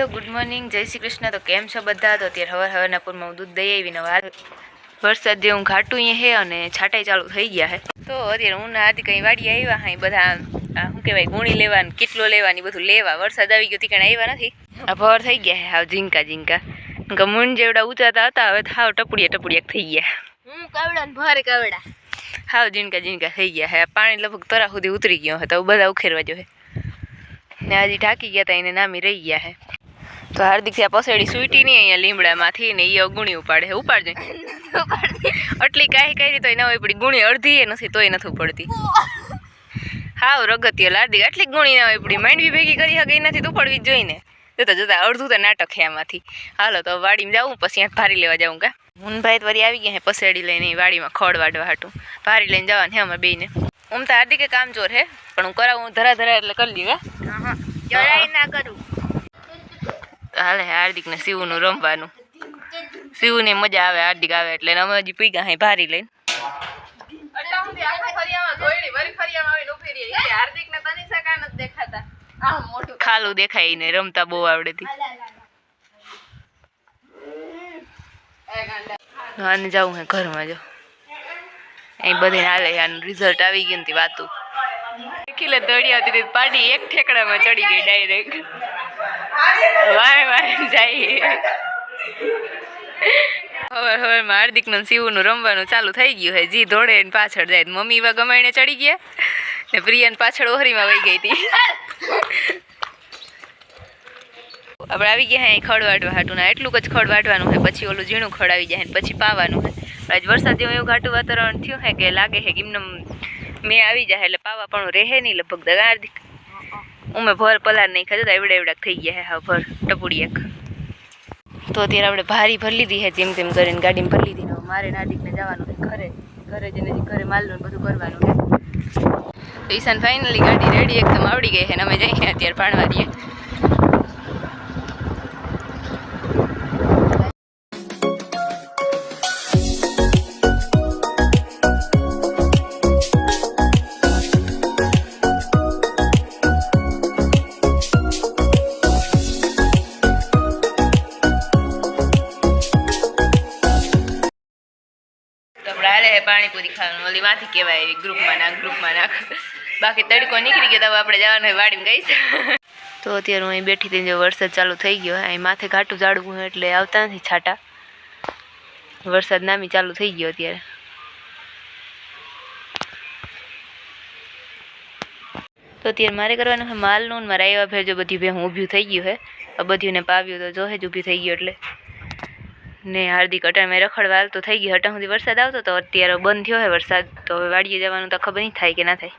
Hello good morning, જય શ્રી કૃષ્ણ। તો કેમ છો બધા? તો અત્યારે હવારના પૂરમાં હું દૂધ દઈ આવીને વરસાદ જેવું ઘાટું અહીંયા હે અને છાંટાઈ ચાલુ થઈ ગયા હે। તો અત્યારે હું આથી કંઈ વાડી આવ્યા હા બધા શું કહેવાય ગુણી લેવાની કેટલો લેવાની બધું લેવા વરસાદ આવી ગયો તીકણે આવ્યા નથી। આ ભર થઈ ગયા હે હાવ ઝીંકા મૂન જેવડા ઊંચાતા હતા હવે હાવ ટપુડિયા થઈ ગયા। કાવડા ને ભારે કાવડા હાવ ઝીંકા થઈ ગયા હે। પાણી લગભગ તરા સુધી ઉતરી ગયો હે તો બધા ઉખેરવા જો હે ને હજી ઢાંકી ગયા હતા એને નામી રહી ગયા હે। તો હાર્દિક આ પસેડી સુઈટી નહીં અહીંયા લીમડામાંથી ને એ ગુણી ઉપાડે હે ઉપાડજે આટલી કાંઈ કરી તોય ના હોય પડી ગુણી અડધી એ નથી તોય નથી પડતી હાવ રગતિયો હાર્દિક આટલી ગુણી ના હોય પડી માંડવી ભેગી કરી શકે એનાથી તો પડવી જ જોઈને જોતા અડધું તો નાટક છે આમાંથી। હાલો તો વાડીમાં જાઉં પછી ત્યાં ભારી લેવા જાઉં કા મુનભાઈ વળી આવી ગયા હે પસેડી લઈને વાડીમાં ખડ વાડવા હાટું ભારી લઈને જવાનું હે અમારે બેયને। આમ તો હાર્દિકે કામચોર હે પણ હું કરાવું ધરા એટલે કરી લઈએ જરાય ના કરું હાલે હાર્દિકને શિવનું રમવાનું શિવને મજા આવે હાર્દિક આવે એટલે અમે હજી પીગા હે ભારી લઈને ખાલું દેખાય ને રમતા બહુ આવડેતી આને જાવું હે ઘરમાં જો અહીં બધે હાલે આનું રિઝલ્ટ આવી ગયું ને વાતું ખીલે દોડી આવતી પાડી એક ઠેકડામાં ચડી ગઈ ડાયરેક્ટ વાય જાય। હવે હાર્દિકનું શિવનું રમવાનું ચાલુ થઈ ગયું હે જી દોડે ને પાછળ જાય મમ્મી એવા ગમાઈને ચડી ગયા ને પ્રિયાને પાછળ ઓહરીમાં વહી ગઈ હતી। આપણે આવી ગયા હે ખડ વાટવા હાટું ને એટલું જ ખડ વાટવાનું હે પછી ઓલું ઝીણું ખડ આવી જાય ને પછી પાવાનું હે। આજ વરસાદ જેવું એવું ઘાટું વાતાવરણ થયું હે કે લાગે હે કે એમને મેં આવી જાય એટલે પાવા પણ રહે નહીં લગભગ હાર્દિક ઉમે ભર પલાર નહીં ખાધું એવડા થઈ ગયા હે હા ભર ટપુડિયાક। તો અત્યારે આપણે ભારી ભરી લીધી હે જેમ તેમ કરીને ગાડીમાં ભરી લીધી ને મારે હાર્દિકને જવાનું હે ઘરે જઈને ઘરે માલનું બધું કરવાનું હે। તો ઈશાન ફાઇનલી ગાડી રેડી એકદમ આવડી ગઈ હે ને અમે જઈએ અત્યારે પાણવા દઈએ। પાણીપુરી ખાવાનું ઓલી માંથી કહેવાય ગ્રુપમાં નાખ બાકી તડકો નીકળી ગયો તો આપણે જવાનું હોય વાડીમાં ગઈ છે। તો અત્યારે હું અહીં બેઠી હતી જો વરસાદ ચાલુ થઈ ગયો અહીં માથે ઘાટું ઝાડવું હોય એટલે આવતા નથી છાંટા વરસાદ નામી ચાલુ થઈ ગયો અત્યારે। તો અત્યારે મારે કરવાનું છે માલનું મારે આવ્યા ફેર જો બધી ભેહું ઊભી થઈ ગયું હે બધીને પાવ્યું તો જો જ ઊભી થઈ ગયો એટલે ને હાર્દિક અટાણે રખડવા હાલતો થઈ ગયો અટાણ સુધી વરસાદ આવતો તો અત્યારે બંધ થયો હે વરસાદ તો હવે વાડીએ જવાનું તો ખબર નહીં થાય કે ના થાય।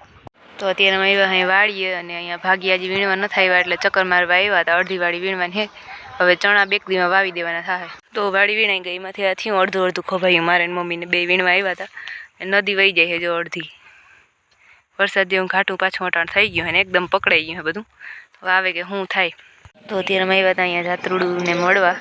તો અત્યારે અમે આવ્યા અહીં વાડીએ અને અહીંયા ભાગીયાજી વીણવા ન થાય એટલે ચક્કર મારવા આવ્યા હતા અડધી વાડી વીણવાની હે હવે ચણા બેક દીમાં વાવી દેવાના થાય તો વાડી વીણાઈ ગઈ એમાંથી આ થયું અડધું ખોભાયું મારે ને મમ્મીને બે વીણવા આવ્યા હતા નદી વહી જાય છે જો અડધી વરસાદ જેવું ઘાટું પાછું અટાણ થઈ ગયું ને એકદમ પકડાઈ ગયું હે બધું હવે આવે કે શું થાય। તો અત્યારે અમે આવ્યા હતા અહીંયા જાત્રુડું ને મળવા